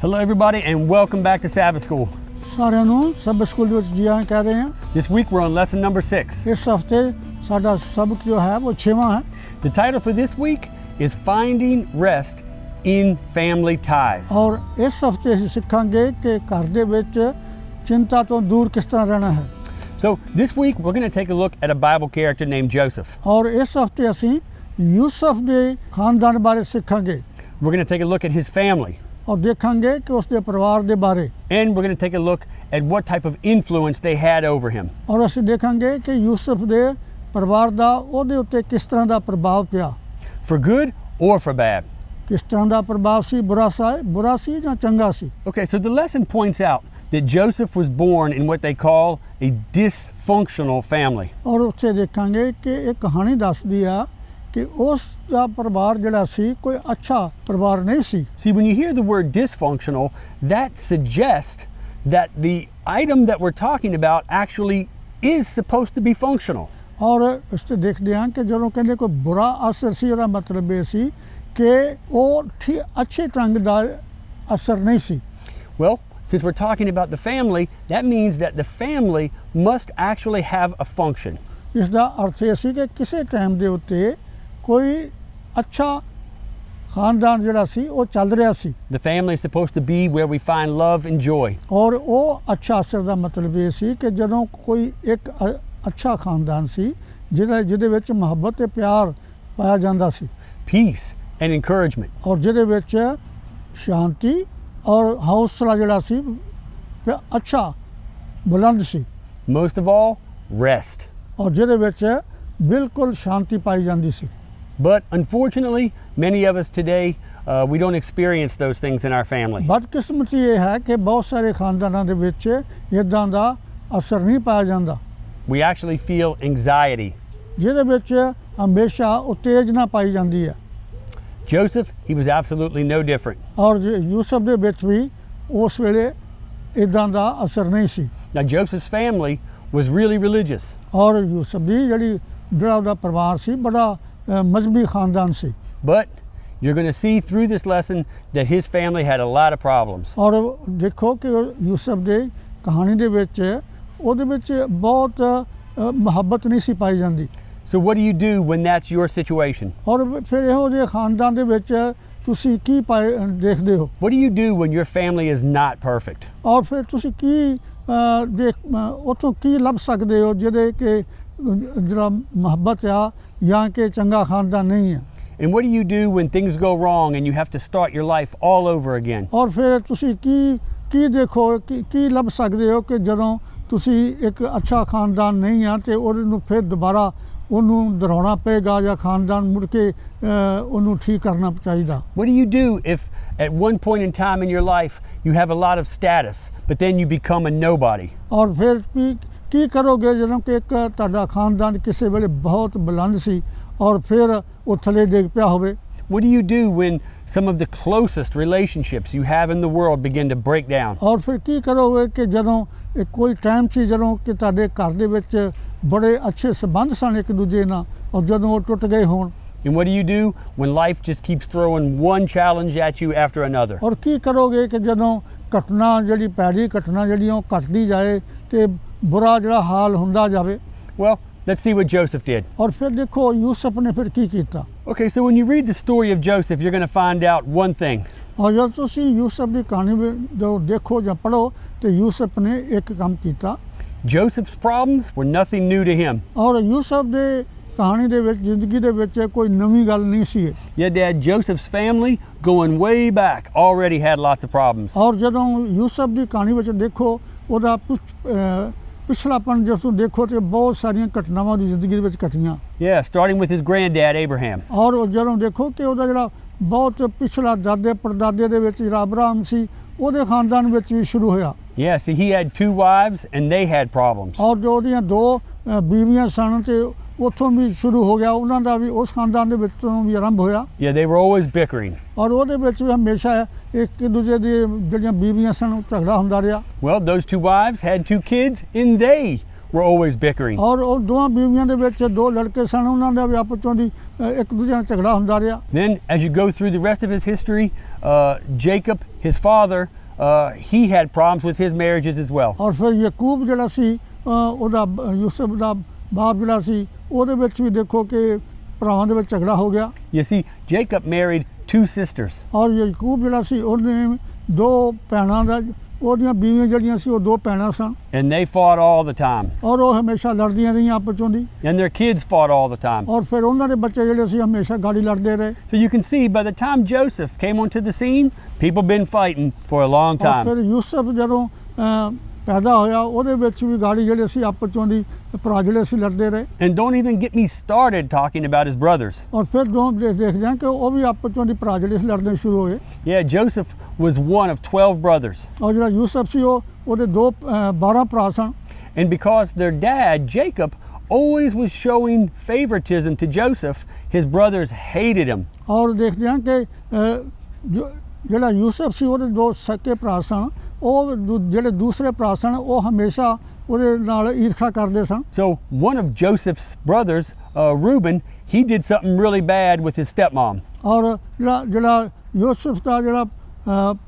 Hello everybody and welcome back to Sabbath School. ਸਾਰਿਆਂ ਨੂੰ ਸਬਤ ਸਕੂਲ ਵਿੱਚ ਜੀ ਆਇਆਂ ਕਹਿ ਰਹੇ ਹਾਂ। This week we're on lesson number 6. ਇਸ ਹਫਤੇ ਸਾਡਾ ਸਬਕ ਜੋ ਹੈ ਉਹ 6ਵਾਂ ਹੈ। The title for this week is Finding Rest in Family Ties. ਔਰ ਇਸ ਹਫਤੇ ਅਸੀਂ ਸਿੱਖਾਂਗੇ ਕਿ ਘਰ ਦੇ ਵਿੱਚ ਚਿੰਤਾ ਤੋਂ ਦੂਰ ਕਿਸ ਤਰ੍ਹਾਂ ਰਹਿਣਾ ਹੈ। So this week we're going to take a look at a Bible character named Joseph. ਔਰ ਇਸ ਹਫਤੇ ਅਸੀਂ ਯੂਸਫ ਦੇ ਖਾਨਦਾਨ ਬਾਰੇ ਸਿੱਖਾਂਗੇ। We're going to take a look at his family. ਔਰ ਦੇਖਾਂਗੇ ਕਿ ਉਸ ਦੇ ਪਰਿਵਾਰ ਦੇ ਬਾਰੇ। And we're going to take a look at what type of influence they had over him. ਔਰ ਅਸੀਂ ਦੇਖਾਂਗੇ ਕਿ ਯੂਸਫ ਦੇ ਪਰਿਵਾਰ ਦਾ ਉਹਦੇ ਉੱਤੇ ਕਿਸ ਤਰ੍ਹਾਂ ਦਾ ਪ੍ਰਭਾਵ ਪਿਆ। For good or for bad. ਕਿਸ ਤਰ੍ਹਾਂ ਦਾ ਪ੍ਰਭਾਵ ਸੀ, ਬੁਰਾ ਸੀ ਜਾਂ ਚੰਗਾ ਸੀ। Okay, so the lesson points out that Joseph was born in what they call a dysfunctional family. ਔਰ ਉੱਥੇ ਦੇਖਾਂਗੇ ਕਿ ਇਹ ਕਹਾਣੀ ਦੱਸਦੀ ਆ ਕਿ ਉਸ ਦਾ ਪਰਿਵਾਰ ਜਿਹੜਾ ਸੀ ਕੋਈ ਅੱਛਾ ਪਰਿਵਾਰ ਨਹੀਂ ਸੀ। See, when you hear the word dysfunctional, that suggests that the item that we're talking about actually is supposed to be functional. ਔਰ ਇਸ ਤੇ ਦੇਖਦੇ ਹਾਂ ਕਿ ਜਦੋਂ ਕਹਿੰਦੇ ਕੋਈ ਬੁਰਾ ਅਸਰ ਸੀ, ਉਹਦਾ ਮਤਲਬ ਇਹ ਸੀ ਕਿ ਉਹ ਅੱਛੇ ਢੰਗ ਦਾ ਅਸਰ ਨਹੀਂ ਸੀ। Well, since we're talking about the family, that means that the family must actually have a function. ਇਸ ਦਾ ਅਰਥ ਇਹ ਸੀ ਕਿ ਕਿਸੇ ਟਾਈਮ ਦੇ ਉੱਤੇ ਕੋਈ ਅੱਛਾ ਖਾਨਦਾਨ ਜਿਹੜਾ ਸੀ ਉਹ ਚੱਲ ਰਿਹਾ ਸੀ। The family is supposed to be where we find love and joy. ਔਰ ਉਹ ਅੱਛਾ ਅਸਰ ਦਾ ਮਤਲਬ ਇਹ ਸੀ ਕਿ ਜਦੋਂ ਕੋਈ ਇੱਕ ਅੱਛਾ ਖਾਨਦਾਨ ਸੀ ਜਿਹਦੇ ਵਿੱਚ ਮੁਹੱਬਤ ਤੇ ਪਿਆਰ ਪਾਇਆ ਜਾਂਦਾ ਸੀ। Peace and encouragement. ਔਰ ਜਿਹਦੇ ਵਿੱਚ ਸ਼ਾਂਤੀ ਔਰ ਹੌਸਲਾ ਜਿਹੜਾ ਸੀ ਅੱਛਾ ਬੁਲੰਦ ਸੀ। Most of all, rest. ਔਰ ਜਿਹਦੇ ਵਿੱਚ ਬਿਲਕੁਲ ਸ਼ਾਂਤੀ ਪਾਈ ਜਾਂਦੀ ਸੀ। But unfortunately, many of us today, we don't experience those things in our family. ਬਦਕਿਸਮਤੀ ਇਹ ਹੈ ਕਿ ਬਹੁਤ ਸਾਰੇ ਖਾਨਦਾਨਾਂ ਦੇ ਵਿੱਚ ਇਦਾਂ ਦਾ ਅਸਰ ਨਹੀਂ ਪਾਇਆ ਜਾਂਦਾ। We actually feel anxiety. ਜਿਹਦੇ ਵਿੱਚ ਹਮੇਸ਼ਾ ਉਤੇਜਨਾ ਪਾਈ ਜਾਂਦੀ ਹੈ। Joseph, he was absolutely no different. ਔਰ ਯੂਸਫ ਦੇ ਵਿੱਚ ਵੀ ਉਸ ਵੇਲੇ ਇਦਾਂ ਦਾ ਅਸਰ ਨਹੀਂ ਸੀ। Now Joseph's family was really religious. ਔਰ ਯੂਸਫ ਦੀ ਜਿਹੜਾ ਉਹਦਾ ਪਰਿਵਾਰ ਸੀ ਬੜਾ ਮਜ਼ਹਬੀ ਖਾਨਦਾਨ ਸੀ। But you're going to see through this lesson that his family had a lot of problems. ਔਰ ਦੇਖੋ ਕਿ ਯੂਸਫ ਦੇ ਕਹਾਣੀ ਦੇ ਵਿੱਚ ਉਹਦੇ ਵਿੱਚ ਬਹੁਤ ਮੁਹੱਬਤ ਨਹੀਂ ਸੀ ਪਾਈ ਜਾਂਦੀ। So what do you do when that's your situation? ਔਰ ਫਿਰ ਇਹੋ ਜਿਹੇ ਖਾਨਦਾਨ ਦੇ ਵਿੱਚ ਤੁਸੀਂ ਕੀ ਦੇਖਦੇ ਹੋ? What do you do when your family is not perfect? ਔਰ ਫਿਰ ਤੁਸੀਂ ਕੀ ਉੱਥੋਂ ਕੀ ਲੱਭ ਸਕਦੇ ਹੋ ਜਿਹਦੇ ਕਿ ਜਿਹੜਾ ਮੁਹੱਬਤ ਆ ਜਾਂ ਕਿ ਚੰਗਾ ਖਾਨਦਾਨ ਨਹੀਂ ਹੈ? And what do you do when things go wrong and you have to start your life all over again? ਔਰ ਫਿਰ ਤੁਸੀਂ ਕੀ ਦੇਖੋ ਕੀ ਲੱਭ ਸਕਦੇ ਹੋ ਕਿ ਜਦੋਂ ਤੁਸੀਂ ਇੱਕ ਅੱਛਾ ਖਾਨਦਾਨ ਨਹੀਂ ਆ ਤੇ ਉਹਨੂੰ ਫਿਰ ਦੁਬਾਰਾ ਉਹਨੂੰ ਦੁਹਰਾਉਣਾ ਪਏਗਾ ਜਾਂ ਖਾਨਦਾਨ ਮੁੜ ਕੇ ਉਹਨੂੰ ਠੀਕ ਕਰਨਾ ਚਾਹੀਦਾ? What do you do if at one point in time in your life you have a lot of status but then you become a nobody? ਔਰ ਫਿਰ ਕੀ ਕਰੋਗੇ ਜਦੋਂ ਕਿ ਇੱਕ ਤੁਹਾਡਾ ਖਾਨਦਾਨ ਕਿਸੇ ਵੇਲੇ ਬਹੁਤ ਬੁਲੰਦ ਸੀ ਔਰ ਫਿਰ ਉਹ ਥੱਲੇ ਡਿੱਗ ਪਿਆ ਹੋਵੇ? What do you do when some of the closest relationships you have in the world begin to break down? ਔਰ ਫਿਰ ਕੀ ਕਰੋਗੇ ਕਿ ਜਦੋਂ ਕੋਈ ਟਾਈਮ ਸੀ ਜਦੋਂ ਕਿ ਤੁਹਾਡੇ ਘਰ ਦੇ ਵਿੱਚ ਬੜੇ ਅੱਛੇ ਸੰਬੰਧ ਸਨ ਇੱਕ ਦੂਜੇ ਨਾਲ ਔਰ ਜਦੋਂ ਉਹ ਟੁੱਟ ਗਏ ਹੋਣ? And what do you do when life just keeps throwing one challenge at you after another? ਔਰ ਕੀ ਕਰੋਗੇ ਕਿ ਜਦੋਂ ਭੈੜੀ ਘਟਨਾ ਜਿਹੜੀ ਉਹ ਘਟਦੀ ਜਾਏ ਤੇ ਬੁਰਾ ਜਿਹੜਾ ਹਾਲ ਹੁੰਦਾ ਜਾਵੇ? Well, let's see what Joseph did. ਔਰ ਫਿਰ ਦੇਖੋ ਯੂਸਫ ਨੇ ਫਿਰ ਕੀ ਕੀਤਾ। Okay, so when you read the story of Joseph, you're going to find out one thing. ਔਰ ਜਦ ਤੁਸੀਂ ਯੂਸਫ ਦੀ ਕਹਾਣੀ ਜੋ ਦੇਖੋ ਜਾਂ ਪੜ੍ਹੋ ਤੇ ਯੂਸਫ ਨੇ ਇੱਕ ਕੰਮ ਕੀਤਾ। Joseph's problems were nothing new to him. ਔਰ ਯੂਸਫ ਦੇ ਕਹਾਣੀ ਦੇ ਵਿੱਚ ਜ਼ਿੰਦਗੀ ਦੇ ਵਿੱਚ ਕੋਈ ਨਵੀਂ ਗੱਲ ਨਹੀਂ ਸੀ। Your dad Joseph's family, going way back, already had lots of problems. ਔਰ ਜਦੋਂ ਯੂਸਫ ਦੀ ਕਹਾਣੀ ਵਿੱਚ ਦੇਖੋ ਉਹਦਾ ਪਿਛਲਾਪਨ ਜਦੋਂ ਦੇਖੋ ਤੇ ਬਹੁਤ ਸਾਰੀਆਂ ਘਟਨਾਵਾਂ ਦੀ ਜ਼ਿੰਦਗੀ ਦੇ ਵਿੱਚ ਘਟੀਆਂ। Yeah, starting with his granddad Abraham. ਔਰ ਜਦੋਂ ਦੇਖੋ ਕਿ ਉਹਦਾ ਜਿਹੜਾ ਬਹੁਤ ਪਿਛਲਾ ਦਾਦੇ ਪੜਦਾਦੇ ਦੇ ਵਿੱਚ ਜਿਹੜਾ ਅਬਰਾਹਮ ਸੀ ਉਹਦੇ ਖਾਨਦਾਨ ਵਿੱਚ ਵੀ ਸ਼ੁਰੂ ਹੋਇਆ। Yeah, see, he had 2 wives and they had problems. ਔਰ ਜੋ ਉਹਦੀਆਂ 2 ਬੀਵੀਆਂ ਸਨ ਤੇ ਉੱਥੋਂ ਵੀ ਸ਼ੁਰੂ ਹੋ ਗਿਆ, ਉਹਨਾਂ ਦਾ ਵੀ ਉਸ ਖਾਨਦਾਨ ਦੇ ਵਿੱਚੋਂ ਵੀ ਆਰੰਭ ਹੋਇਆ। Yeah, they were always bickering. ਔਰ ਉਹਦੇ ਵਿੱਚ ਵੀ ਹਮੇਸ਼ਾ ਇੱਕ ਦੂਜੇ ਦੀ ਜਿਹੜੀਆਂ ਬੀਵੀਆਂ ਸਨ ਝਗੜਾ ਹੁੰਦਾ ਰਿਹਾ। Well, those 2 wives had 2 kids and they were always bickering. ਔਰ ਉਹ ਦੋਵਾਂ ਬੀਵੀਆਂ ਦੇ ਵਿੱਚ 2 ਲੜਕੇ ਸਨ, ਉਹਨਾਂ ਦਾ ਵੀ ਆਪਸ ਵਿੱਚ ਇੱਕ ਦੂਜੇ ਨਾਲ ਝਗੜਾ ਹੁੰਦਾ ਰਿਹਾ। Then, as you go through the rest of his history, Jacob, his father, he had problems with his marriages as well. ਔਰ ਫਿਰ ਯਾਕੂਬ ਜਿਹੜਾ ਸੀ ਉਹਦਾ ਯੂਸਫ ਦਾ ਬਾਪ ਜਿਹੜਾ ਸੀ ਉਹਦੇ ਵਿੱਚ ਵੀ ਦੇਖੋ ਕਿ ਭਰਾਵਾਂ ਦੇ ਵਿੱਚ ਝਗੜਾ ਹੋ ਗਿਆ। You see, Jacob married 2 sisters. ਔਰ ਯਾਕੂਬ ਜਿਹੜਾ ਸੀ ਉਹਨੇ 2 ਭੈਣਾਂ ਦਾ ਉਹਦੀਆਂ ਬੀਵੀਆਂ ਜਿਹੜੀਆਂ ਸੀ ਉਹ 2 ਭੈਣਾਂ ਸਨ। And they fought all the time. ਔਰ ਉਹ ਹਮੇਸ਼ਾ ਲੜਦੀਆਂ ਰਹੀਆਂ ਆਪਸ ਚੋਂ ਦੀ। And their kids fought all the time. ਔਰ ਫਿਰ ਉਹਨਾਂ ਦੇ ਬੱਚੇ ਜਿਹੜੇ ਸੀ ਹਮੇਸ਼ਾ ਗਾੜੀ ਲੜਦੇ ਰਹੇ। So you can see by the time Joseph came onto the scene, people been fighting for a long ਔਰ time. ਫਿਰ ਯੂਸਫ ਜਦੋਂ ਪੈਦਾ ਹੋਇਆ ਉਹਦੇ ਵਿੱਚ ਵੀ ਗਾੜੀ ਜਿਹੜੇ ਸੀ ਆਪਸ ਚੋਂ ਦੀ ਭਰਾ ਜਿਹੜੇ ਸੀ ਲੜਦੇ ਰਹੇ। And don't even get me started talking about his brothers. ਔਰ ਫਿਰ ਦੇਖਦੇ ਹਾਂ ਕਿ ਉਹ ਵੀ ਆਪਸ ਚੋਂ ਦੀ ਭਰਾ ਜਿਹੜੇ ਸੀ ਲੜਨੇ ਸ਼ੁਰੂ ਹੋਏ। Yeah, Joseph was one of 12 brothers. ਔਰ ਜਿਹੜਾ ਯੂਸਫ ਸੀ ਉਹਦੇ 12 ਭਰਾ ਸਨ। And because their dad, Jacob, always was showing favoritism to Joseph, his brothers hated him. ਔਰ ਦੇਖਦੇ ਹਾਂ ਕਿ ਜਿਹੜਾ ਯੂਸਫ ਸੀ ਉਹਦੇ 2 ਸਕੇ ਭਰਾ ਸਨ, ਉਹ ਜਿਹੜੇ ਦੂਸਰੇ ਭਰਾ ਸਨ ਉਹ ਹਮੇਸ਼ਾ ਉਹਦੇ ਨਾਲ ਈਰਖਾ ਕਰਦੇ ਸਨ। So one of Joseph's brothers, Reuben, he did something really bad with his stepmom. ਔਰ ਜਿਹੜਾ ਯੂਸਫ ਦਾ ਜਿਹੜਾ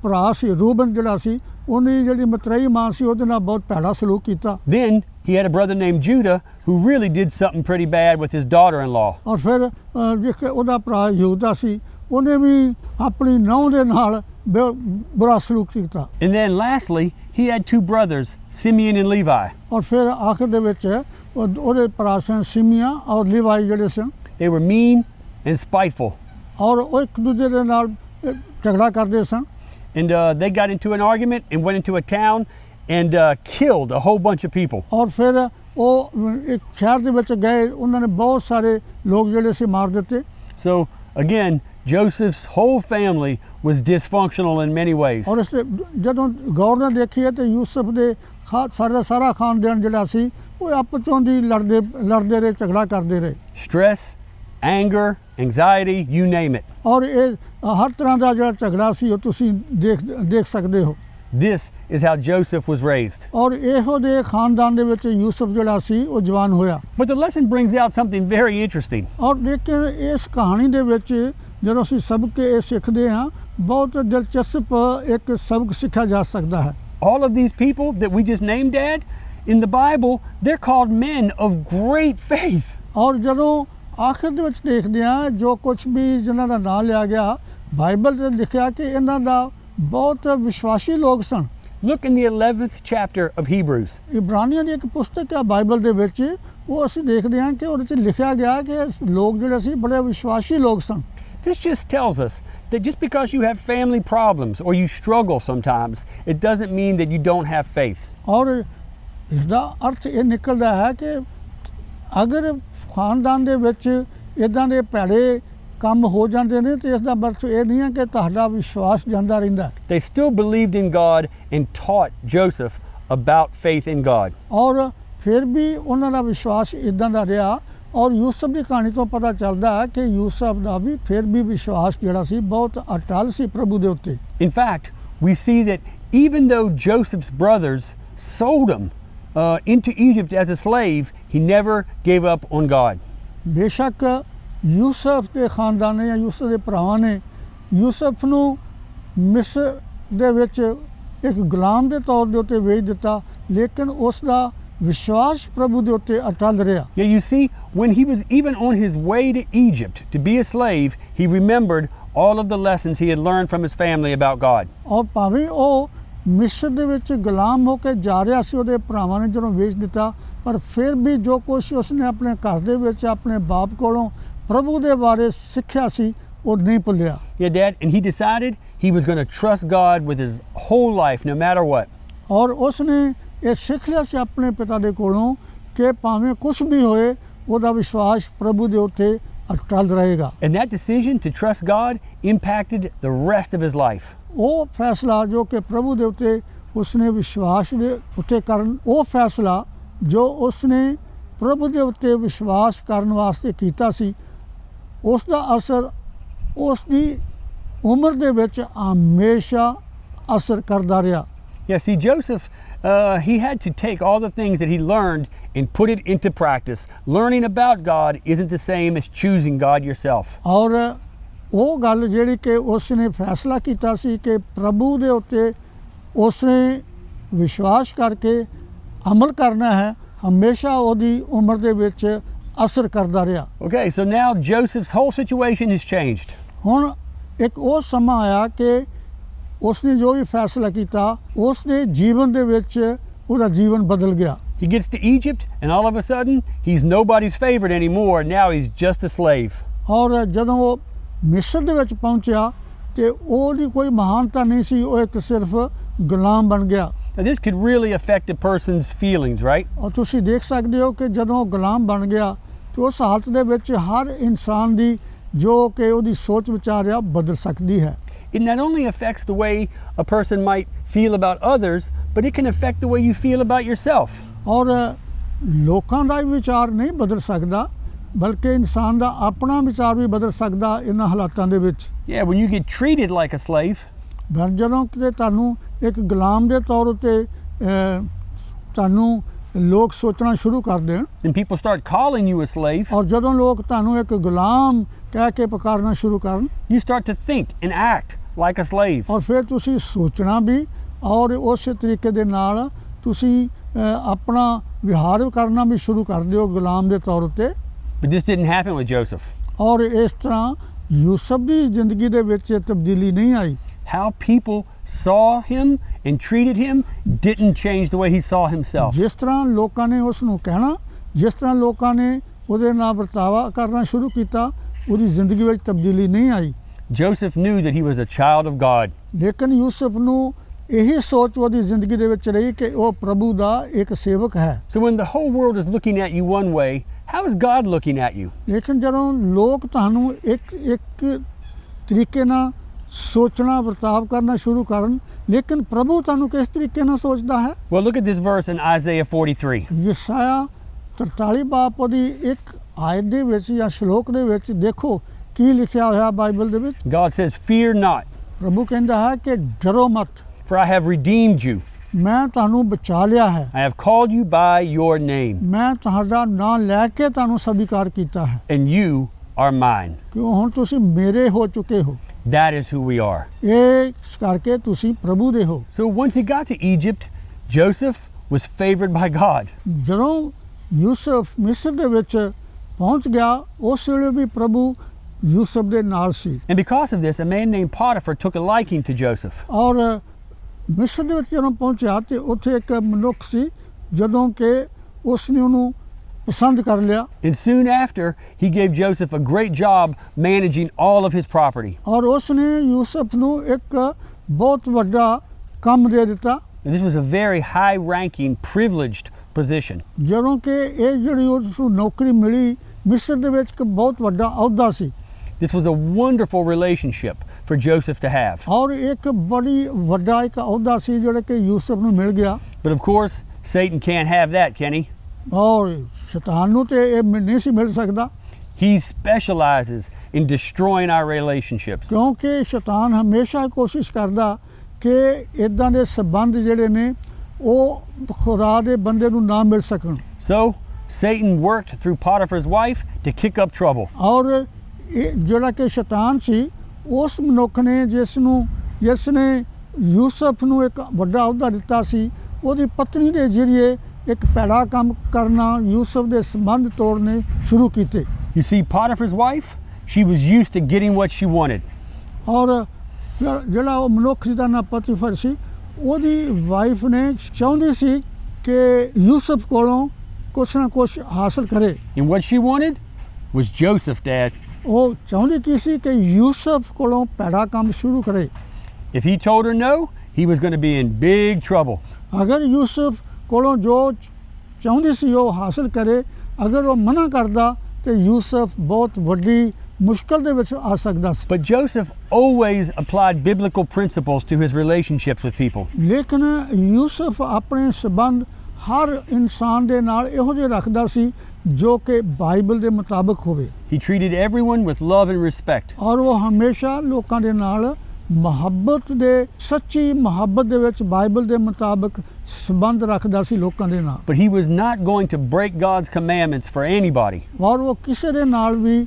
ਭਰਾ ਸੀ ਰੂਬਨ ਜਿਹੜਾ ਸੀ ਉਹਨੇ ਜਿਹੜੀ ਮਤਰੇਈ ਮਾਂ ਸੀ ਉਹਦੇ ਨਾਲ ਬਹੁਤ ਭੈੜਾ ਸਲੂਕ ਕੀਤਾ। Then he had a brother named Judah who really did something pretty bad with his daughter-in-law. ਔਰ ਫਿਰ ਉਹਦਾ ਭਰਾ ਯਹੂਦਾ ਸੀ ਉਹਨੇ ਵੀ ਆਪਣੀ ਨੂੰਹ ਦੇ ਨਾਲ ਬੁਰਾ ਸਲੂਕ ਕੀਤਾ। And then lastly, he had 2 brothers, Simeon and Levi. ਔਰ ਫਿਰ ਆਖਰ ਦੇ ਵਿੱਚ ਉਹਦੇ ਭਰਾ ਸਨ ਸਿਮੀਆ ਔਰ ਲੀਵਾਈ ਜਿਹੜੇ ਸਨ। They were mean and spiteful. ਔਰ ਉਹ ਇੱਕ ਦੂਜੇ ਦੇ ਨਾਲ ਝਗੜਾ ਕਰਦੇ ਸਨ। And they got into an argument and went into a town and killed a whole bunch of people. ਔਰ ਫਿਰ ਉਹ ਇੱਕ ਸ਼ਹਿਰ ਦੇ ਵਿੱਚ ਗਏ ਉਹਨਾਂ ਨੇ ਬਹੁਤ ਸਾਰੇ ਲੋਕ ਜਿਹੜੇ ਸੀ ਮਾਰ ਦਿੱਤੇ। So again, Joseph's whole family was dysfunctional in many ways. ਔਰ ਇਸ ਜਦੋਂ ਗੌਰ ਨਾਲ ਦੇਖੀਏ ਤੇ ਯੂਸਫ ਦੇ ਸਾਰਾ ਖਾਨਦਾਨ ਜਿਹੜਾ ਸੀ ਉਹ ਆਪਸ ਚੋਂ ਦੀ ਲੜਦੇ ਰਹੇ ਝਗੜਾ ਕਰਦੇ ਰਹੇ। Stress, anger, anxiety, you name it. ਔਰ ਇਹ ਹਰ ਤਰ੍ਹਾਂ ਦਾ ਜਿਹੜਾ ਝਗੜਾ ਸੀ ਉਹ ਤੁਸੀਂ ਦੇਖ ਸਕਦੇ ਹੋ। This is how Joseph was raised. ਔਰ ਇਹੋ ਦੇ ਖਾਨਦਾਨ ਦੇ ਵਿੱਚ ਯੂਸਫ ਜਿਹੜਾ ਸੀ ਉਹ ਜਵਾਨ ਹੋਇਆ। But the lesson brings out something very interesting. ਔਰ ਲੇਕਿਨ ਇਸ ਕਹਾਣੀ ਦੇ ਵਿੱਚ ਜਦੋਂ ਅਸੀਂ ਸਬਕ ਇਹ ਸਿੱਖਦੇ ਹਾਂ ਬਹੁਤ ਦਿਲਚਸਪ ਇੱਕ ਸਬਕ ਸਿੱਖਿਆ ਜਾ ਸਕਦਾ ਹੈ। All of these people that we just named, Dad, in the Bible, they're called men of great faith. ਔਰ ਜਦੋਂ ਆਖਿਰ ਦੇ ਵਿੱਚ ਦੇਖਦੇ ਹਾਂ ਜੋ ਕੁਝ ਵੀ ਜਿਨ੍ਹਾਂ ਦਾ ਨਾਂ ਲਿਆ ਗਿਆ ਬਾਈਬਲ 'ਚ ਲਿਖਿਆ ਕਿ ਇਹਨਾਂ ਦਾ ਬਹੁਤ ਵਿਸ਼ਵਾਸੀ ਲੋਕ ਸਨ। Look in the 11th chapter of Hebrews. ਇਬਰਾਨੀਆਂ ਦੀ ਇੱਕ ਪੁਸਤਕ ਹੈ ਬਾਈਬਲ ਦੇ ਵਿੱਚ ਉਹ ਅਸੀਂ ਦੇਖਦੇ ਹਾਂ ਕਿ ਉਹਦੇ 'ਚ ਲਿਖਿਆ ਗਿਆ ਕਿ ਲੋਕ ਜਿਹੜੇ ਸੀ ਬੜੇ ਵਿਸ਼ਵਾਸੀ ਲੋਕ ਸਨ। This just tells us that just because you have family problems or you struggle sometimes, it doesn't mean that you don't have faith. ਔਰ ਇਸ ਦਾ ਅਰਥ ਇਹ ਨਿਕਲਦਾ ਹੈ ਕਿ ਅਗਰ ਖਾਨਦਾਨ ਦੇ ਵਿੱਚ ਇਦਾਂ ਦੇ ਭੈੜੇ ਕੰਮ ਹੋ ਜਾਂਦੇ ਨੇ ਤੇ ਇਸ ਦਾ ਅਰਥ ਇਹ ਨਹੀਂ ਹੈ ਕਿ ਤੁਹਾਡਾ ਵਿਸ਼ਵਾਸ ਜਾਂਦਾ ਰਹਿੰਦਾ। They still believed in God and taught Joseph about faith in God. ਔਰ ਫਿਰ ਵੀ ਉਹਨਾਂ ਦਾ ਵਿਸ਼ਵਾਸ ਇਦਾਂ ਦਾ ਰਿਹਾ ਔਰ ਯੂਸਫ ਦੀ ਕਹਾਣੀ ਤੋਂ ਪਤਾ ਚੱਲਦਾ ਹੈ ਕਿ ਯੂਸਫ ਦਾ ਵੀ ਫਿਰ ਵੀ ਵਿਸ਼ਵਾਸ ਜਿਹੜਾ ਸੀ ਬਹੁਤ ਅਟਲ ਸੀ ਪ੍ਰਭੂ ਦੇ ਉੱਤੇ। In fact, we see that even though Joseph's brothers sold him into Egypt as a slave, he never gave up on God. ਬੇਸ਼ੱਕ ਯੂਸਫ ਦੇ ਖਾਨਦਾਨ ਨੇ ਜਾਂ ਯੂਸਫ ਦੇ ਭਰਾਵਾਂ ਨੇ ਯੂਸਫ ਨੂੰ ਮਿਸਰ ਦੇ ਵਿੱਚ ਇੱਕ ਗੁਲਾਮ ਦੇ ਤੌਰ ਦੇ ਉੱਤੇ ਵੇਚ ਦਿੱਤਾ ਲੇਕਿਨ ਉਸ ਦਾ ਵਿਸ਼ਵਾਸ ਪ੍ਰਭੂ ਦੇ ਉੱਤੇ ਅਟਲ ਰਿਹਾ। Yeah, you see, when he was even on his way to Egypt to be a slave, he remembered all of the lessons he had learned from his family about God. ਔਰ ਭਾਵੇਂ ਉਹ ਮਿਸਰ ਦੇ ਵਿੱਚ ਗੁਲਾਮ ਹੋ ਕੇ ਜਾ ਰਿਹਾ ਸੀ ਉਹਦੇ ਭਰਾਵਾਂ ਨੇ ਜਦੋਂ ਵੇਚ ਦਿੱਤਾ ਪਰ ਫਿਰ ਵੀ ਜੋ ਕੁਛ ਉਸਨੇ ਆਪਣੇ ਘਰ ਦੇ ਵਿੱਚ ਆਪਣੇ ਬਾਪ ਕੋਲੋਂ ਪ੍ਰਭੂ ਦੇ ਬਾਰੇ ਸਿੱਖਿਆ ਸੀ ਉਹ ਨਹੀਂ ਭੁੱਲਿਆ। Yeah, Dad, and he decided he was going to trust God with his whole life, no matter what. ਔਰ ਉਸਨੇ ਇਹ ਸਿੱਖ ਲਿਆ ਸੀ ਆਪਣੇ ਪਿਤਾ ਦੇ ਕੋਲੋਂ ਕਿ ਭਾਵੇਂ ਕੁਛ ਵੀ ਹੋਏ ਉਹਦਾ ਵਿਸ਼ਵਾਸ ਪ੍ਰਭੂ ਦੇ ਉੱਤੇ ਅਟਲ ਰਹੇਗਾ। And that decision to trust God impacted the rest of his life. ਉਹ ਫੈਸਲਾ ਜੋ ਕਿ ਪ੍ਰਭੂ ਦੇ ਉੱਤੇ ਉਸਨੇ ਵਿਸ਼ਵਾਸ ਦੇ ਉੱਤੇ ਕਰਨ ਉਹ ਫੈਸਲਾ ਜੋ ਉਸਨੇ ਪ੍ਰਭੂ ਦੇ ਉੱਤੇ ਵਿਸ਼ਵਾਸ ਕਰਨ ਵਾਸਤੇ ਕੀਤਾ ਸੀ ਉਸ ਦਾ ਅਸਰ ਉਸ ਦੀ ਉਮਰ ਦੇ ਵਿੱਚ ਹਮੇਸ਼ਾ ਅਸਰ ਕਰਦਾ ਰਿਹਾ। Yeah, see, Joseph, he had to take all the things that he learned and put it into practice. Learning about God isn't the same as choosing God yourself. ਔਰ ਉਹ ਗੱਲ ਜਿਹੜੀ ਕਿ ਉਸ ਨੇ ਫੈਸਲਾ ਕੀਤਾ ਸੀ ਕਿ ਪ੍ਰਭੂ ਦੇ ਉੱਤੇ ਉਸ ਨੇ ਵਿਸ਼ਵਾਸ ਕਰਕੇ ਅਮਲ ਕਰਨਾ ਹੈ, ਹਮੇਸ਼ਾ ਉਹਦੀ ਉਮਰ ਦੇ ਵਿੱਚ ਅਸਰ ਕਰਦਾ ਰਿਹਾ। Okay, so now Joseph's whole situation has changed. ਹੁਣ ਇੱਕ ਉਹ ਸਮਾਂ ਆਇਆ ਕਿ ਉਸਨੇ ਜੋ ਵੀ ਫੈਸਲਾ ਕੀਤਾ ਉਸਦੇ ਜੀਵਨ ਦੇ ਵਿੱਚ ਉਹਦਾ ਜੀਵਨ ਬਦਲ ਗਿਆ। He gets to Egypt and all of a sudden he's nobody's favorite anymore. Now he's just a slave. ਔਰ ਜਦੋਂ ਉਹ ਮਿਸਰ ਦੇ ਵਿੱਚ ਪਹੁੰਚਿਆ ਤੇ ਉਹਦੀ ਕੋਈ ਮਹਾਨਤਾ ਨਹੀਂ ਸੀ, ਉਹ ਇੱਕ ਸਿਰਫ ਗੁਲਾਮ ਬਣ ਗਿਆ। Now this could really affect a person's feelings, right? ਔਰ ਤੁਸੀਂ ਦੇਖ ਸਕਦੇ ਹੋ ਕਿ ਜਦੋਂ ਉਹ ਗੁਲਾਮ ਬਣ ਗਿਆ ਤੇ ਉਸ ਹਾਲਤ ਦੇ ਵਿੱਚ ਹਰ ਇਨਸਾਨ ਦੀ ਜੋ ਕਿ ਉਹਦੀ ਸੋਚ ਵਿਚਾਰ ਆ ਬਦਲ ਸਕਦੀ ਹੈ। It not only affects the way a person might feel about others, but it can affect the way you feel about yourself. ਔਰ ਲੋਕਾਂ ਦਾ ਵਿਚਾਰ ਨਹੀਂ ਬਦਲ ਸਕਦਾ, ਬਲਕਿ ਇਨਸਾਨ ਦਾ ਆਪਣਾ ਵਿਚਾਰ ਵੀ ਬਦਲ ਸਕਦਾ ਇਹਨਾਂ ਹਾਲਾਤਾਂ ਦੇ ਵਿੱਚ। Yeah, when you get treated like a slave, ਪਰ ਜਦੋਂ ਕਿ ਤੁਹਾਨੂੰ ਇੱਕ ਗੁਲਾਮ ਦੇ ਤੌਰ ਉੱਤੇ ਤੁਹਾਨੂੰ ਲੋਕ ਸੋਚਣਾ ਸ਼ੁਰੂ ਕਰ ਦੇਣ and people start calling you a slave, ਔਰ ਜਦੋਂ ਲੋਕ ਤੁਹਾਨੂੰ ਇੱਕ ਗੁਲਾਮ ਕਹਿ ਕੇ ਪੁਕਾਰਨਾ ਸ਼ੁਰੂ ਕਰਨ you start to think and act like a slave. ਔਰ ਫਿਰ ਤੁਸੀਂ ਸੋਚਣਾ ਵੀ ਔਰ ਉਸੇ ਤਰੀਕੇ ਦੇ ਨਾਲ ਤੁਸੀਂ ਆਪਣਾ ਵਿਹਾਰ ਕਰਨਾ ਵੀ ਸ਼ੁਰੂ ਕਰ ਦਿਓ ਗੁਲਾਮ ਦੇ ਤੌਰ ਉੱਤੇ। But this didn't happen with Joseph. ਔਰ ਇਸ ਤਰ੍ਹਾਂ ਯੂਸਫ ਦੀ ਜ਼ਿੰਦਗੀ ਦੇ ਵਿੱਚ ਤਬਦੀਲੀ ਨਹੀਂ ਆਈ। How people saw him and treated him didn't change the way he saw himself. ਜਿਸ ਤਰ੍ਹਾਂ ਲੋਕਾਂ ਨੇ ਉਸ ਨੂੰ ਕਹਿਣਾ, ਜਿਸ ਤਰ੍ਹਾਂ ਲੋਕਾਂ ਨੇ ਉਹਦੇ ਨਾਲ ਵਰਤਾਵਾ ਕਰਨਾ ਸ਼ੁਰੂ ਕੀਤਾ, ਉਹਦੀ ਜ਼ਿੰਦਗੀ ਵਿੱਚ ਤਬਦੀਲੀ ਨਹੀਂ ਆਈ। Joseph knew that he was a child of God. ਲੇਕਿਨ ਯੂਸਫ ਨੂੰ ਇਹੀ ਸੋਚ ਉਹਦੀ ਜ਼ਿੰਦਗੀ ਦੇ ਵਿੱਚ ਰਹੀ ਕਿ ਉਹ ਪ੍ਰਭੂ ਦਾ ਇੱਕ ਸੇਵਕ ਹੈ। So when the whole world is looking at you one way, how is God looking at you? ਲੇਕਿਨ ਜਦੋਂ ਲੋਕ ਤੁਹਾਨੂੰ ਇੱਕ ਤਰੀਕੇ ਨਾਲ ਸੋਚਣਾ ਵਰਤਾਵ ਕਰਨਾ ਸ਼ੁਰੂ ਕਰਨ, ਲੇਕਿਨ ਪ੍ਰਭੂ ਤੁਹਾਨੂੰ ਕਿਸ ਤਰੀਕੇ ਨਾਲ ਸੋਚਦਾ ਹੈ? Well, look at this verse in Isaiah 43. ਯਸਾਇਆ 43 ਬਾਪ ਦੀ ਇੱਕ ਆਇਤ ਦੇ ਵਿੱਚ ਜਾਂ ਸ਼ਲੋਕ ਦੇ ਵਿੱਚ ਦੇਖੋ ਕੀ ਲਿਖਿਆ ਹੋਇਆ ਬਾਈਬਲ ਦੇ ਵਿੱਚ। God says, "Fear not, ਪ੍ਰਭੂ ਕਹਿੰਦਾ ਹੈ ਕਿ ਡਰੋ ਮਤ, for I have redeemed you. ਮੈਂ ਤੁਹਾਨੂੰ ਬਚਾ ਲਿਆ ਹੈ, I have called you by your name, ਮੈਂ ਤੁਹਾਡਾ ਨਾਂ ਲੈ ਕੇ ਤੁਹਾਨੂੰ ਸਵੀਕਾਰ ਕੀਤਾ ਹੈ, and you are mine." ਕਿਉਂ ਹੁਣ ਤੁਸੀਂ ਮੇਰੇ ਹੋ ਚੁੱਕੇ ਹੋ। That is who we are. ਇਸ ਕਰਕੇ ਤੁਸੀਂ ਪ੍ਰਭੂ ਦੇ ਹੋ। So once he got to Egypt, Joseph was favored by God. ਜਦੋਂ ਯੂਸਫ ਮਿਸਰ ਦੇ ਵਿੱਚ ਪਹੁੰਚ ਗਿਆ ਉਸ ਵੇਲੇ ਵੀ ਪ੍ਰਭੂ ਯੂਸਫ ਦੇ ਨਾਲ ਸੀ। And because of this, a man named Potiphar took a liking to Joseph. ਔਰ ਮਿਸਰ ਦੇ ਵਿੱਚ ਜਦੋਂ ਪਹੁੰਚਿਆ ਤੇ ਉੱਥੇ ਇੱਕ ਮਨੁੱਖ ਸੀ ਜਦੋਂ ਕਿ ਉਸ ਨੇ ਉਹਨੂੰ ਪਸੰਦ ਕਰ ਲਿਆ। And soon after, he gave Joseph a great job managing all of his property. ਔਰ ਉਸ ਨੇ ਯੂਸਫ ਨੂੰ ਇੱਕ ਬਹੁਤ ਵੱਡਾ ਕੰਮ ਦੇ ਦਿੱਤਾ। And this was a very high-ranking, privileged position. ਜਦੋਂ ਕਿ ਇਹ ਜਿਹੜੀ ਉਸ ਨੂੰ ਨੌਕਰੀ ਮਿਲੀ ਮਿਸਰ ਦੇ ਵਿੱਚ ਇੱਕ ਬਹੁਤ ਵੱਡਾ ਅਹੁਦਾ ਸੀ। This was a wonderful relationship for Joseph to have. ਔਰ ਇੱਕ ਬੜੀ ਵੱਡਾ ਇੱਕ ਅਹੁਦਾ ਸੀ ਜਿਹੜਾ ਕਿ ਯੂਸਫ ਨੂੰ ਮਿਲ ਗਿਆ। But of course, Satan can't have that, can he? ਔਰ ਸ਼ੈਤਾਨ ਨੂੰ ਤੇ ਇਹ ਨਹੀਂ ਸੀ ਮਿਲ ਸਕਦਾ। He specializes in destroying our relationships. ਕਿਉਂਕਿ ਸ਼ੈਤਾਨ ਹਮੇਸ਼ਾ ਕੋਸ਼ਿਸ਼ ਕਰਦਾ ਕਿ ਇਦਾਂ ਦੇ ਸੰਬੰਧ ਜਿਹੜੇ ਨੇ ਉਹ ਖੁਦਾ ਦੇ ਬੰਦੇ ਨੂੰ ਨਾ ਮਿਲ ਸਕਣ। So Satan worked through Potiphar's wife to kick up trouble. ਔਰ ਇਹ ਜਿਹੜਾ ਕਿ ਸ਼ੈਤਾਨ ਸੀ ਉਸ ਮਨੁੱਖ ਨੇ ਜਿਸ ਨੇ ਯੂਸਫ ਨੂੰ ਇੱਕ ਵੱਡਾ ਅਹੁਦਾ ਦਿੱਤਾ ਸੀ, ਉਹਦੀ ਪਤਨੀ ਦੇ ਜ਼ਰੀਏ ਇੱਕ ਭੈੜਾ ਕੰਮ ਕਰਨਾ, ਯੂਸਫ ਦੇ ਸੰਬੰਧ ਤੋੜਨੇ ਸ਼ੁਰੂ ਕੀਤੇ। You see, Potiphar's wife, she was used to getting what she wanted. ਔਰ ਜਿਹੜਾ ਉਹ ਮਨੁੱਖ ਜਿਹਦਾ ਨਾਂ ਪੋਤੀਫਰ ਸੀ, ਉਹਦੀ ਵਾਈਫ ਨੇ ਚਾਹੁੰਦੀ ਸੀ ਕਿ ਯੂਸਫ ਕੋਲੋਂ ਕੁਛ ਨਾ ਕੁਛ ਹਾਸਲ ਕਰੇ। And what she wanted was Joseph, Dad. ਉਹ ਚਾਹੁੰਦੀ ਕੀ ਸੀ ਕਿ ਯੂਸਫ ਕੋਲੋਂ ਭੈੜਾ ਕੰਮ ਸ਼ੁਰੂ ਕਰੇ। If he told her no, he was going to be in big trouble. ਅਗਰ ਯੂਸਫ ਕੋਲੋਂ ਜੋ ਚਾਹੁੰਦੀ ਸੀ ਉਹ ਹਾਸਲ ਕਰੇ, ਅਗਰ ਉਹ ਮਨਾ ਕਰਦਾ ਤੇ ਯੂਸਫ ਬਹੁਤ ਵੱਡੀ ਮੁਸ਼ਕਲ ਦੇ ਵਿੱਚ ਆ ਸਕਦਾ ਸੀ। But Joseph always applied biblical principles to his relationships with people. ਲੇਕਿਨ ਯੂਸਫ ਆਪਣੇ ਸੰਬੰਧ ਹਰ ਇਨਸਾਨ ਦੇ ਨਾਲ ਇਹੋ ਜਿਹੇ ਰੱਖਦਾ ਸੀ ਜੋ ਕਿ ਬਾਈਬਲ ਦੇ ਮੁਤਾਬਕ ਹੋਵੇ। He treated everyone with love and respect. ਔਰ ਉਹ ਹਮੇਸ਼ਾ ਲੋਕਾਂ ਦੇ ਨਾਲ ਮੁਹੱਬਤ ਦੇ ਸੱਚੀ ਮੁਹੱਬਤ ਦੇ ਵਿੱਚ ਬਾਈਬਲ ਦੇ ਮੁਤਾਬਕ ਸੰਬੰਧ ਰੱਖਦਾ ਸੀ ਲੋਕਾਂ ਦੇ ਨਾਲ। But he was not going to break God's commandments for anybody. ਔਰ ਉਹ ਕਿਸੇ ਦੇ ਨਾਲ ਵੀ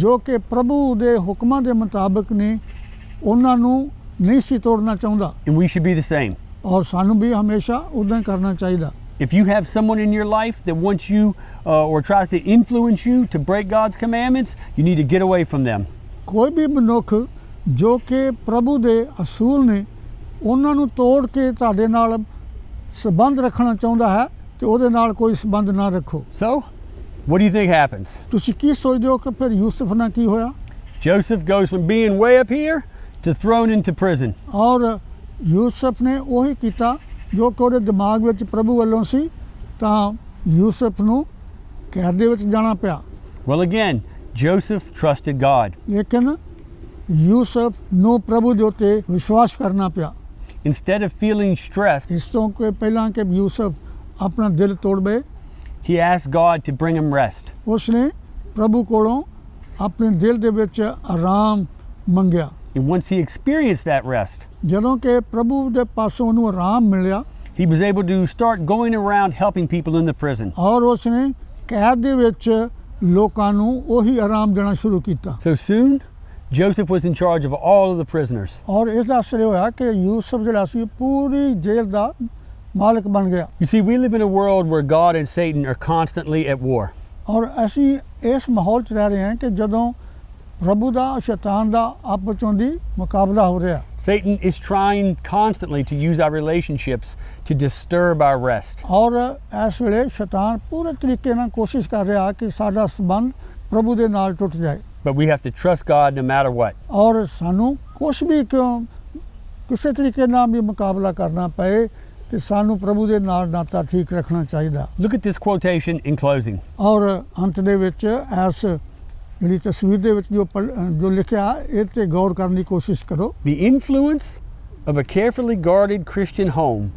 ਜੋ ਕਿ ਪ੍ਰਭੂ ਦੇ ਹੁਕਮਾਂ ਦੇ ਮੁਤਾਬਕ ਨੇ ਉਹਨਾਂ ਨੂੰ ਨਹੀਂ ਸੀ ਤੋੜਨਾ ਚਾਹੁੰਦਾ। And we should be the same. ਔਰ ਸਾਨੂੰ ਵੀ ਹਮੇਸ਼ਾ ਉਦਾਂ ਕਰਨਾ ਚਾਹੀਦਾ। If you have someone in your life that wants you or tries to influence you to break God's commandments, you need to get away from them. ਕੋਈ ਵੀ ਮਨੁੱਖ ਜੋ ਕਿ ਪ੍ਰਭੂ ਦੇ ਅਸੂਲ ਨੇ ਉਹਨਾਂ ਨੂੰ ਤੋੜ ਕੇ ਤੁਹਾਡੇ ਨਾਲ ਸੰਬੰਧ ਰੱਖਣਾ ਚਾਹੁੰਦਾ ਹੈ ਤੇ ਉਹਦੇ ਨਾਲ ਕੋਈ ਸੰਬੰਧ ਨਾ ਰੱਖੋ। So, what do you think happens? ਤੁਸੀਂ ਕੀ ਸੋਚਦੇ ਹੋ ਕਿ ਫਿਰ ਯੂਸਫ ਨਾਲ ਕੀ ਹੋਇਆ? Joseph goes from being way up here to thrown into prison. ਔਰ ਯੂਸਫ ਨੇ ਉਹੀ ਕੀਤਾ ਜੋ ਕਿ ਉਹਦੇ ਦਿਮਾਗ ਵਿੱਚ ਪ੍ਰਭੂ ਵੱਲੋਂ ਸੀ, ਤਾਂ ਯੂਸਫ ਨੂੰ ਕੈਦ ਦੇ ਵਿੱਚ ਜਾਣਾ ਪਿਆ। Well, again, Joseph trusted God. ਲੇਕਿਨ ਯੂਸਫ ਨੂੰ ਪ੍ਰਭੂ ਦੇ ਉੱਤੇ ਵਿਸ਼ਵਾਸ ਕਰਨਾ ਪਿਆ। Instead of feeling stressed, ਇਸ ਤੋਂ ਕਿ ਪਹਿਲਾਂ ਕਿ ਯੂਸਫ ਆਪਣਾ ਦਿਲ ਤੋੜਵੇ, he asked God to bring him rest. ਉਸਨੇ ਪ੍ਰਭੂ ਕੋਲੋਂ ਆਪਣੇ ਦਿਲ ਦੇ ਵਿੱਚ ਆਰਾਮ ਮੰਗਿਆ। And once he experienced that rest, ਜਦੋਂ ਕਿ ਪ੍ਰਭੂ ਦੇ ਪਾਸੋਂ ਉਹਨੂੰ ਆਰਾਮ ਮਿਲਿਆ, he was able to start going around helping people in the prison. ਔਰ ਉਸਨੇ ਕੈਦ ਦੇ ਵਿੱਚ ਲੋਕਾਂ ਨੂੰ ਉਹੀ ਆਰਾਮ ਦੇਣਾ ਸ਼ੁਰੂ ਕੀਤਾ। So soon, Joseph was in charge of all of the prisoners. ਔਰ ਇਸ ਦਾ ਅਸਰ ਇਹ ਹੋਇਆ ਕਿ ਯੂਸਫ ਜਿਹੜਾ ਸੀ ਪੂਰੀ ਜੇਲ੍ਹ ਦਾ ਮਾਲਕ ਬਣ ਗਿਆ। You see, we live in a world where God and Satan are constantly at war. ਔਰ ਅਸੀਂ ਇਸ ਮਾਹੌਲ 'ਚ ਰਹਿ ਰਹੇ ਹਾਂ ਕਿ ਜਦੋਂ ਪ੍ਰਭੂ ਦਾ ਸ਼ੈਤਾਨ ਦਾ ਆਪਸ 'ਚੋਂ ਦੀ ਮੁਕਾਬਲਾ ਹੋ ਰਿਹਾ। Satan is trying constantly to use our relationships to disturb our rest. ਔਰ ਇਸ ਵੇਲੇ ਸ਼ੈਤਾਨ ਪੂਰੇ ਤਰੀਕੇ ਨਾਲ ਕੋਸ਼ਿਸ਼ ਕਰ ਰਿਹਾ ਕਿ ਸਾਡਾ ਸੰਬੰਧ ਪ੍ਰਭੂ ਦੇ ਨਾਲ ਟੁੱਟ ਜਾਏ। But we have to trust God no matter what. ਔਰ ਸਾਨੂੰ ਕੁਛ ਵੀ ਕਿਉਂ ਕਿਸੇ ਤਰੀਕੇ ਨਾਲ ਵੀ ਮੁਕਾਬਲਾ ਕਰਨਾ ਪਏ ਤੇ ਸਾਨੂੰ ਪ੍ਰਭੂ ਦੇ ਨਾਲ ਨਾਤਾ ਠੀਕ ਰੱਖਣਾ ਚਾਹੀਦਾ। Look at this quotation in closing. ਔਰ ਅੰਤ ਦੇ ਵਿੱਚ ਇਸ ਜਿਹੜੀ ਤਸਵੀਰ ਦੇ ਵਿੱਚ ਜੋ ਲਿਖਿਆ ਇਹ ਤੇ ਗੌਰ ਕਰਨ ਦੀ ਕੋਸ਼ਿਸ਼ ਕਰੋ। The influence of a carefully guarded Christian home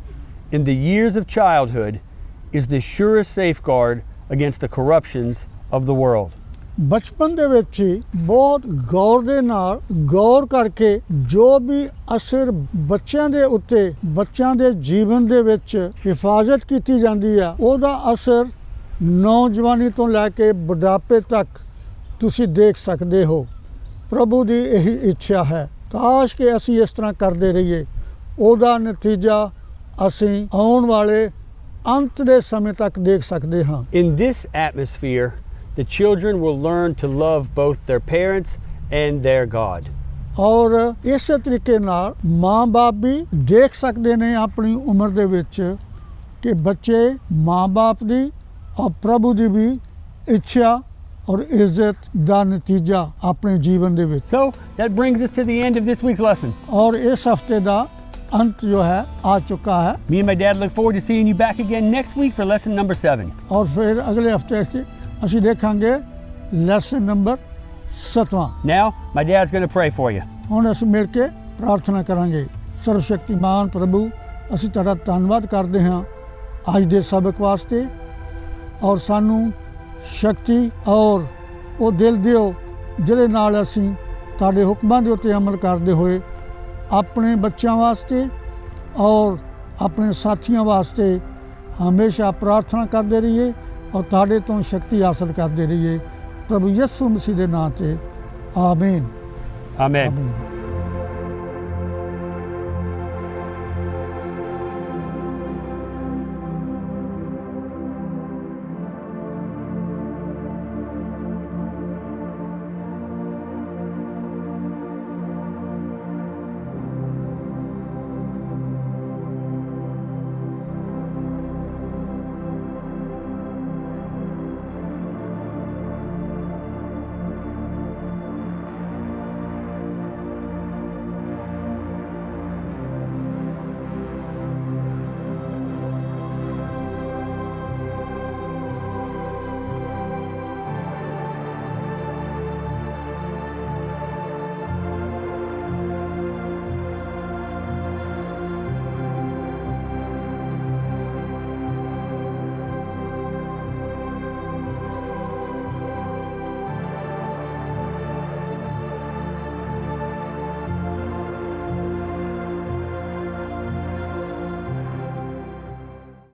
in the years of childhood is the surest safeguard against the corruptions of the world. ਬਚਪਨ ਦੇ ਵਿੱਚ ਹੀ ਬਹੁਤ ਗੌਰ ਦੇ ਨਾਲ ਗੌਰ ਕਰਕੇ ਜੋ ਵੀ ਅਸਰ ਬੱਚਿਆਂ ਦੇ ਉੱਤੇ ਬੱਚਿਆਂ ਦੇ ਜੀਵਨ ਦੇ ਵਿੱਚ ਹਿਫਾਜ਼ਤ ਕੀਤੀ ਜਾਂਦੀ ਆ ਉਹਦਾ ਅਸਰ ਨੌਜਵਾਨੀ ਤੋਂ ਲੈ ਕੇ ਬੁਢਾਪੇ ਤੱਕ ਤੁਸੀਂ ਦੇਖ ਸਕਦੇ ਹੋ। ਪ੍ਰਭੂ ਦੀ ਇਹੀ ਇੱਛਾ ਹੈ, ਕਾਸ਼ ਕਿ ਅਸੀਂ ਇਸ ਤਰ੍ਹਾਂ ਕਰਦੇ ਰਹੀਏ। ਉਹਦਾ ਨਤੀਜਾ ਅਸੀਂ ਆਉਣ ਵਾਲੇ ਅੰਤ ਦੇ ਸਮੇਂ ਤੱਕ ਦੇਖ ਸਕਦੇ ਹਾਂ। In this atmosphere, the children will learn to love both their parents and their God. ਔਰ ਇਸੇ ਤਰੀਕੇ ਨਾਲ ਮਾਂ-ਬਾਪ ਵੀ ਦੇਖ ਸਕਦੇ ਨੇ ਆਪਣੀ ਉਮਰ ਦੇ ਵਿੱਚ ਕਿ ਬੱਚੇ ਮਾਂ-ਬਾਪ ਦੀ ਔਰ ਪ੍ਰਭੂ ਦੀ ਵੀ ਇੱਛਾ ਔਰ ਇੱਜ਼ਤ ਦਾ ਨਤੀਜਾ ਆਪਣੇ ਜੀਵਨ ਦੇ ਵਿੱਚ। So that brings us to the end of this week's lesson. ਔਰ ਇਸ ਹਫਤੇ ਦਾ ਅੰਤ ਜੋ ਹੈ ਆ ਚੁੱਕਾ ਹੈ। Me and my dad look forward to seeing you back again next week for lesson number 7. ਔਰ ਫਿਰ ਅਗਲੇ ਹਫਤੇ ਅਸੀਂ ਦੇਖਾਂਗੇ ਲੈਸਨ ਨੰਬਰ 7ਵਾਂ। Now, my dad's going to pray for you. ਹੁਣ ਅਸੀਂ ਮਿਲ ਕੇ ਪ੍ਰਾਰਥਨਾ ਕਰਾਂਗੇ। ਸਰਵਸ਼ਕਤੀਮਾਨ ਪ੍ਰਭੂ, ਅਸੀਂ ਤੁਹਾਡਾ ਧੰਨਵਾਦ ਕਰਦੇ ਹਾਂ ਅੱਜ ਦੇ ਸਬਕ ਵਾਸਤੇ, ਔਰ ਸਾਨੂੰ ਸ਼ਕਤੀ ਔਰ ਉਹ ਦਿਲ ਦਿਓ ਜਿਹਦੇ ਨਾਲ ਅਸੀਂ ਤੁਹਾਡੇ ਹੁਕਮਾਂ ਦੇ ਉੱਤੇ ਅਮਲ ਕਰਦੇ ਹੋਏ ਆਪਣੇ ਬੱਚਿਆਂ ਵਾਸਤੇ ਔਰ ਆਪਣੇ ਸਾਥੀਆਂ ਵਾਸਤੇ ਹਮੇਸ਼ਾ ਪ੍ਰਾਰਥਨਾ ਕਰਦੇ ਰਹੀਏ ਔਰ ਤੁਹਾਡੇ ਤੋਂ ਸ਼ਕਤੀ ਹਾਸਲ ਕਰਦੇ ਰਹੀਏ। ਪ੍ਰਭੂ ਯਿਸੂ ਮਸੀਹ ਦੇ ਨਾਮ ਤੇ ਆਮੀਨ। Amen. ਆਮੀਨ।